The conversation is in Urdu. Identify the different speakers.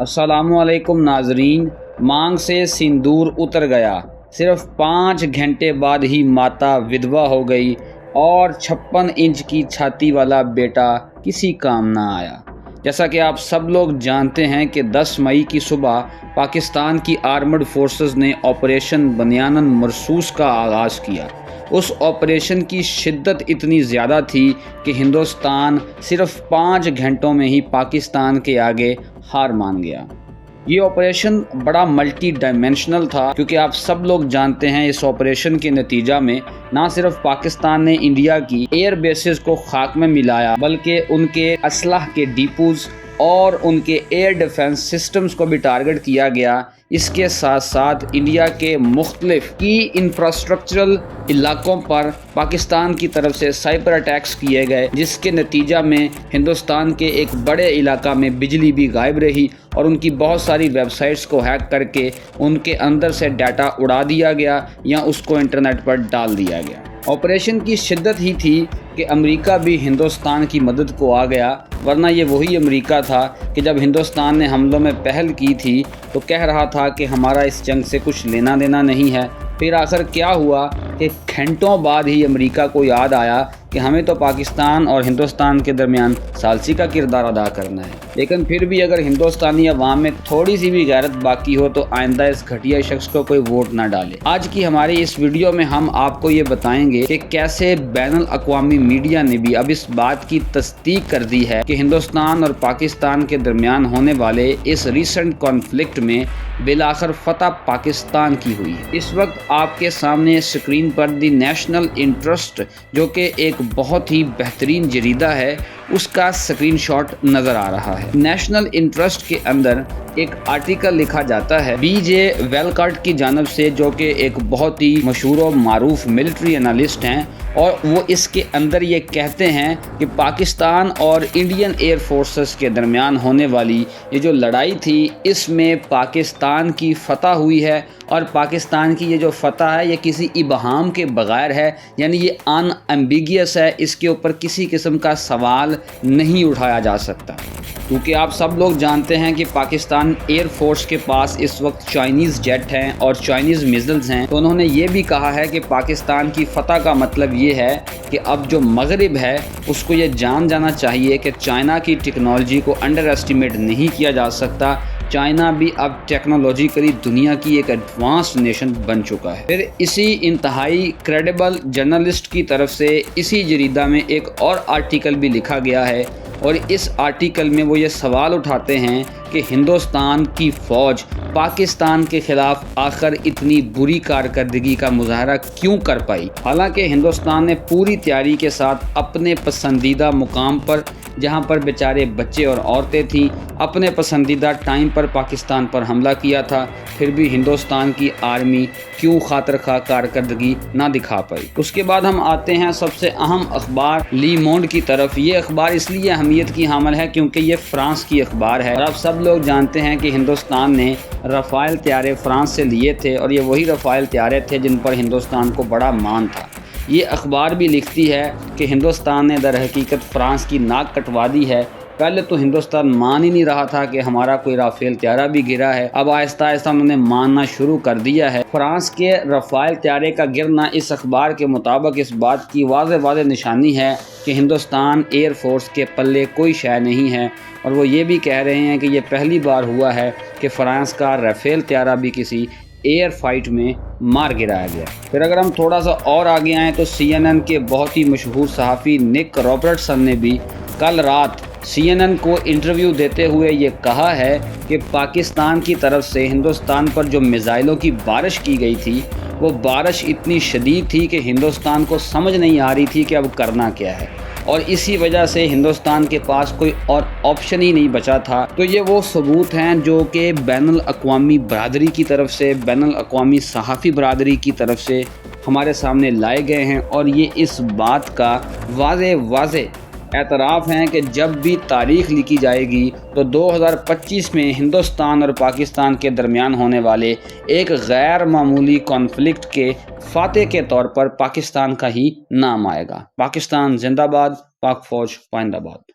Speaker 1: السلام علیکم ناظرین، مانگ سے سندور اتر گیا، صرف 5 گھنٹے بعد ہی ماتا ودوا ہو گئی اور 56 انچ کی چھاتی والا بیٹا کسی کام نہ آیا۔ جیسا کہ آپ سب لوگ جانتے ہیں کہ 10 مئی کی صبح پاکستان کی آرمڈ فورسز نے آپریشن بنیان مرصوص کا آغاز کیا۔ اس آپریشن کی شدت اتنی زیادہ تھی کہ ہندوستان صرف 5 گھنٹوں میں ہی پاکستان کے آگے ہار مان گیا۔ یہ آپریشن بڑا ملٹی ڈائمینشنل تھا، کیونکہ آپ سب لوگ جانتے ہیں اس آپریشن کے نتیجہ میں نہ صرف پاکستان نے انڈیا کی ایئر بیسز کو خاک میں ملایا، بلکہ ان کے اسلحہ کے ڈیپوز اور ان کے ایئر ڈیفنس سسٹمز کو بھی ٹارگٹ کیا گیا۔ اس کے ساتھ ساتھ انڈیا کے مختلف کی انفراسٹرکچرل علاقوں پر پاکستان کی طرف سے سائبر اٹیکس کیے گئے، جس کے نتیجہ میں ہندوستان کے ایک بڑے علاقہ میں بجلی بھی غائب رہی اور ان کی بہت ساری ویب سائٹس کو ہیک کر کے ان کے اندر سے ڈیٹا اڑا دیا گیا یا اس کو انٹرنیٹ پر ڈال دیا گیا۔ آپریشن کی شدت ہی تھی کہ امریکہ بھی ہندوستان کی مدد کو آ گیا، ورنہ یہ وہی امریکہ تھا کہ جب ہندوستان نے حملوں میں پہل کی تھی تو کہہ رہا تھا کہ ہمارا اس جنگ سے کچھ لینا دینا نہیں ہے۔ پھر آخر کیا ہوا کہ گھنٹوں بعد ہی امریکہ کو یاد آیا کہ ہمیں تو پاکستان اور ہندوستان کے درمیان ثالثی کا کردار ادا کرنا ہے۔ لیکن پھر بھی اگر ہندوستانی عوام میں تھوڑی سی بھی غیرت باقی ہو تو آئندہ اس گھٹیا شخص کو کوئی ووٹ نہ ڈالے۔ آج کی ہماری اس ویڈیو میں ہم آپ کو یہ بتائیں گے کہ کیسے بین الاقوامی میڈیا نے بھی اب اس بات کی تصدیق کر دی ہے کہ ہندوستان اور پاکستان کے درمیان ہونے والے اس ریسنٹ کانفلکٹ میں بالآخر فتح پاکستان کی ہوئی ہے۔ اس وقت آپ کے سامنے اسکرین پر دی نیشنل انٹرسٹ، جو کہ ایک بہت ہی بہترین جریدہ ہے، اس کا اسکرین شاٹ نظر آ رہا ہے۔ نیشنل انٹرسٹ کے اندر ایک آرٹیکل لکھا جاتا ہے بی جے ویلکٹ کی جانب سے، جو کہ ایک بہت ہی مشہور و معروف ملٹری انالسٹ ہیں، اور وہ اس کے اندر یہ کہتے ہیں کہ پاکستان اور انڈین ایئر فورسز کے درمیان ہونے والی یہ جو لڑائی تھی، اس میں پاکستان کی فتح ہوئی ہے، اور پاکستان کی یہ جو فتح ہے یہ کسی ابہام کے بغیر ہے، یعنی یہ ان ایمبیگیس ہے، اس کے اوپر کسی قسم کا سوال نہیں اٹھایا جا سکتا۔ کیونکہ آپ سب لوگ جانتے ہیں کہ پاکستان ایئر فورس کے پاس اس وقت چائنیز جیٹ ہیں اور چائنیز میزلز ہیں، تو انہوں نے یہ بھی کہا ہے کہ پاکستان کی فتح کا مطلب یہ ہے کہ اب جو مغرب ہے اس کو یہ جان جانا چاہیے کہ چائنا کی ٹیکنالوجی کو انڈر ایسٹیمیٹ نہیں کیا جا سکتا۔ چائنا بھی اب ٹیکنالوجیکلی دنیا کی ایک ایڈوانس نیشن بن چکا ہے۔ پھر اسی انتہائی کریڈیبل جرنلسٹ کی طرف سے اسی جریدہ میں ایک اور آرٹیکل بھی لکھا گیا ہے، اور اس آرٹیکل میں وہ یہ سوال اٹھاتے ہیں کہ ہندوستان کی فوج پاکستان کے خلاف آخر اتنی بری کارکردگی کا مظاہرہ کیوں کر پائی، حالانکہ ہندوستان نے پوری تیاری کے ساتھ اپنے پسندیدہ مقام پر، جہاں پر بیچارے بچے اور عورتیں تھیں، اپنے پسندیدہ ٹائم پر پاکستان پر حملہ کیا تھا، پھر بھی ہندوستان کی آرمی کیوں خاطر خواہ کارکردگی نہ دکھا پائی۔ اس کے بعد ہم آتے ہیں سب سے اہم اخبار لی مونڈ کی طرف۔ یہ اخبار اس لیے اہمیت کی حامل ہے کیونکہ یہ فرانس کی اخبار ہے، اور آپ سب لوگ جانتے ہیں کہ ہندوستان نے رافائل طیارے فرانس سے لیے تھے، اور یہ وہی رافائل طیارے تھے جن پر ہندوستان کو بڑا مان تھا۔ یہ اخبار بھی لکھتی ہے کہ ہندوستان نے در حقیقت فرانس کی ناک کٹوا دی ہے۔ پہلے تو ہندوستان مان ہی نہیں رہا تھا کہ ہمارا کوئی رافیل طیارہ بھی گرا ہے، اب آہستہ آہستہ انہوں نے ماننا شروع کر دیا ہے۔ فرانس کے رافائل طیارے کا گرنا اس اخبار کے مطابق اس بات کی واضح نشانی ہے کہ ہندوستان ایئر فورس کے پلے کوئی شے نہیں ہے، اور وہ یہ بھی کہہ رہے ہیں کہ یہ پہلی بار ہوا ہے کہ فرانس کا رافیل طیارہ بھی کسی ایئر فائٹ میں مار گرایا گیا۔ پھر اگر ہم تھوڑا سا اور آگے آئیں تو CNN کے بہت ہی مشہور صحافی نک رابرٹسن نے بھی کل رات CNN کو انٹرویو دیتے ہوئے یہ کہا ہے کہ پاکستان کی طرف سے ہندوستان پر جو میزائلوں کی بارش کی گئی تھی، وہ بارش اتنی شدید تھی کہ ہندوستان کو سمجھ نہیں آ رہی تھی کہ اب کرنا کیا ہے، اور اسی وجہ سے ہندوستان کے پاس کوئی اور آپشن ہی نہیں بچا تھا۔ تو یہ وہ ثبوت ہیں جو کہ بین الاقوامی برادری کی طرف سے، بین الاقوامی صحافی برادری کی طرف سے ہمارے سامنے لائے گئے ہیں، اور یہ اس بات کا واضح اعتراف ہیں کہ جب بھی تاریخ لکھی جائے گی تو 2025 میں ہندوستان اور پاکستان کے درمیان ہونے والے ایک غیر معمولی کانفلکٹ کے فاتح کے طور پر پاکستان کا ہی نام آئے گا۔ پاکستان زندہ باد، پاک فوج پائندہ باد۔